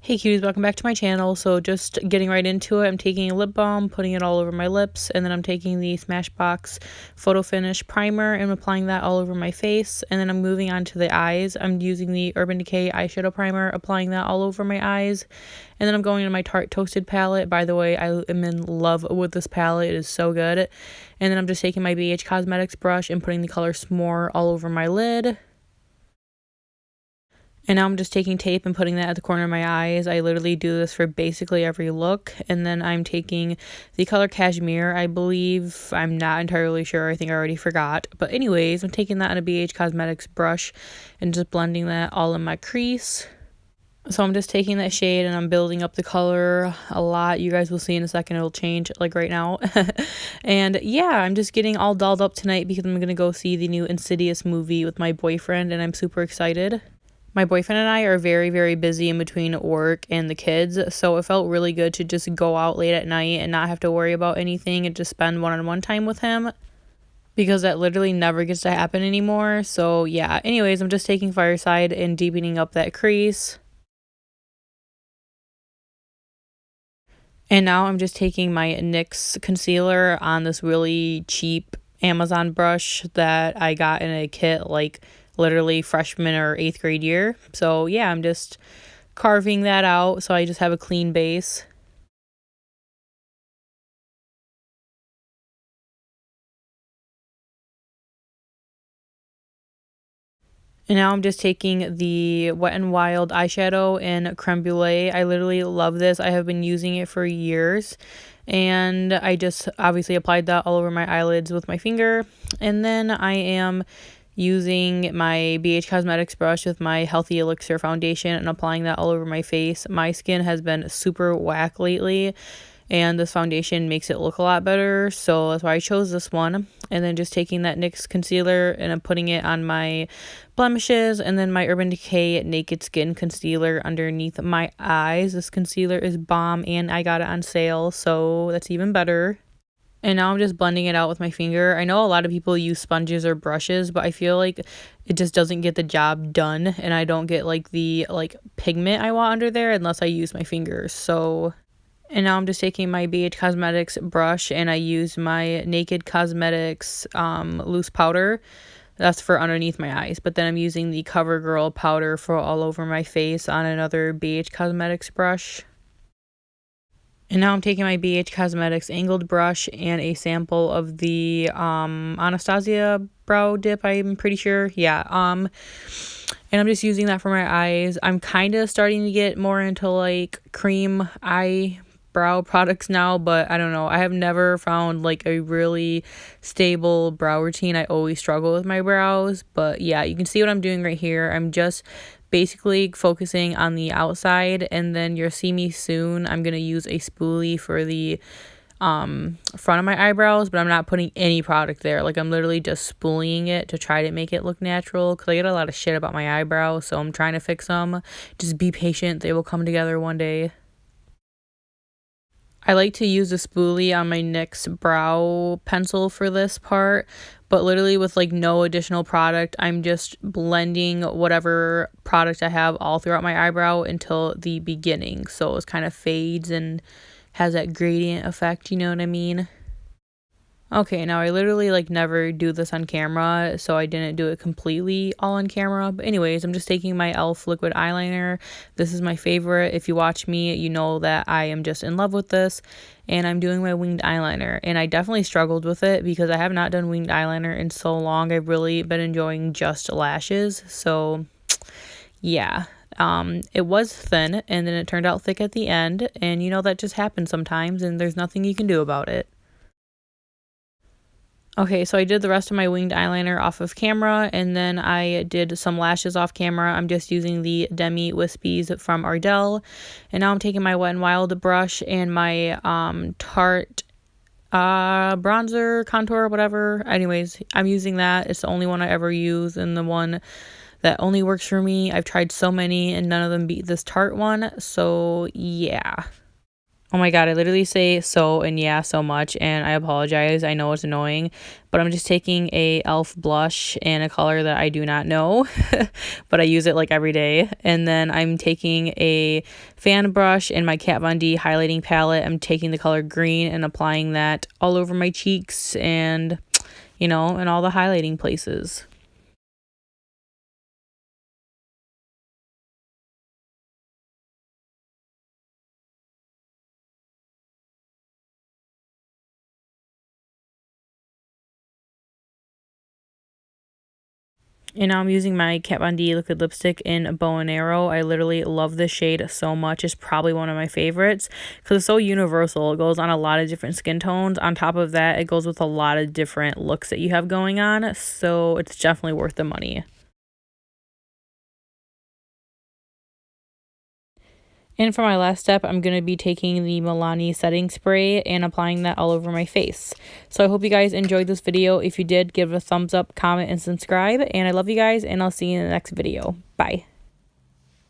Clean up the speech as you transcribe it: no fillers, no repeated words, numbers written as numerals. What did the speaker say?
Hey cuties, welcome back to my channel. So just getting right into it, I'm taking a lip balm, putting it all over my lips, and then I'm taking the Smashbox Photo Finish Primer and applying that all over my face. And then I'm moving on to the eyes. I'm using the Urban Decay eyeshadow primer, applying that all over my eyes. And then I'm going into my Tarte Toasted palette. By the way, I am in love with this palette. It is so good. And then I'm just taking my BH Cosmetics brush and putting the color S'more all over my lid. And now I'm just taking tape and putting that at the corner of my eyes. I literally do this for basically every look. And then I'm taking the color Cashmere, I believe. I'm not entirely sure. I think I already forgot. But anyways, I'm taking that on a BH Cosmetics brush and just blending that all in my crease. So I'm just taking that shade and I'm building up the color a lot. You guys will see in a second. It'll change like right now. And yeah, I'm just getting all dolled up tonight because I'm going to go see the new Insidious movie with my boyfriend. And I'm super excited. My boyfriend and I are very, very busy in between work and the kids, so it felt really good to just go out late at night and not have to worry about anything and just spend one-on-one time with him, because that literally never gets to happen anymore. So yeah, anyways, I'm just taking Fireside and deepening up that crease. And now I'm just taking my NYX concealer on this really cheap Amazon brush that I got in a kit like literally freshman or 8th grade year. So yeah, I'm just carving that out so I just have a clean base. And now I'm just taking the Wet n Wild eyeshadow in Creme Brulee. I literally love this. I have been using it for years. And I just obviously applied that all over my eyelids with my finger. And then I am using my BH Cosmetics brush with my Healthy Elixir foundation and applying that all over my face. My skin has been super whack lately, and this foundation makes it look a lot better, so that's why I chose this one. And then just taking that NYX concealer and I'm putting it on my blemishes, and then my Urban Decay Naked Skin concealer underneath my eyes. This concealer is bomb and I got it on sale, so that's even better. And now I'm just blending it out with my finger. I know a lot of people use sponges or brushes, but I feel like it just doesn't get the job done, and I don't get like the pigment I want under there unless I use my fingers. So, and now I'm just taking my BH Cosmetics brush and I use my Naked Cosmetics loose powder. That's for underneath my eyes. But then I'm using the CoverGirl powder for all over my face on another BH Cosmetics brush. And now I'm taking my BH Cosmetics angled brush and a sample of the Anastasia brow dip, I'm pretty sure. Yeah. And I'm just using that for my eyes. I'm kind of starting to get more into like cream eyebrow products now, but I don't know. I have never found like a really stable brow routine. I always struggle with my brows, but yeah, you can see what I'm doing right here. I'm just basically focusing on the outside, and then you'll see me soon. I'm going to use a spoolie for the front of my eyebrows, but I'm not putting any product there. Like, I'm literally just spooling it to try to make it look natural, because I get a lot of shit about my eyebrows, so I'm trying to fix them. Just be patient. They will come together one day. I like to use a spoolie on my NYX brow pencil for this part, but literally with like no additional product, I'm just blending whatever product I have all throughout my eyebrow until the beginning. So it kind of fades and has that gradient effect, you know what I mean? Okay, now I literally like never do this on camera, so I didn't do it completely all on camera. But anyways, I'm just taking my e.l.f. liquid eyeliner. This is my favorite. If you watch me, you know that I am just in love with this. And I'm doing my winged eyeliner. And I definitely struggled with it because I have not done winged eyeliner in so long. I've really been enjoying just lashes. So yeah. It was thin and then it turned out thick at the end. And you know that just happens sometimes and there's nothing you can do about it. Okay, so I did the rest of my winged eyeliner off of camera, and then I did some lashes off camera. I'm just using the Demi Wispies from Ardell, and now I'm taking my Wet n Wild brush and my Tarte bronzer, contour, whatever. Anyways, I'm using that. It's the only one I ever use and the one that only works for me. I've tried so many, and none of them beat this Tarte one, so yeah. Oh my god, I literally say so and yeah so much, and I apologize. I know it's annoying, but I'm just taking a e.l.f. blush in a color that I do not know, but I use it like every day. And then I'm taking a fan brush in my Kat Von D highlighting palette. I'm taking the color green and applying that all over my cheeks and, you know, in all the highlighting places. And now I'm using my Kat Von D liquid lipstick in Bow and Arrow. I literally love this shade so much. It's probably one of my favorites because it's so universal. It goes on a lot of different skin tones. On top of that, it goes with a lot of different looks that you have going on. So it's definitely worth the money. And for my last step, I'm going to be taking the Milani setting spray and applying that all over my face. So I hope you guys enjoyed this video. If you did, give it a thumbs up, comment, and subscribe. And I love you guys, and I'll see you in the next video. Bye.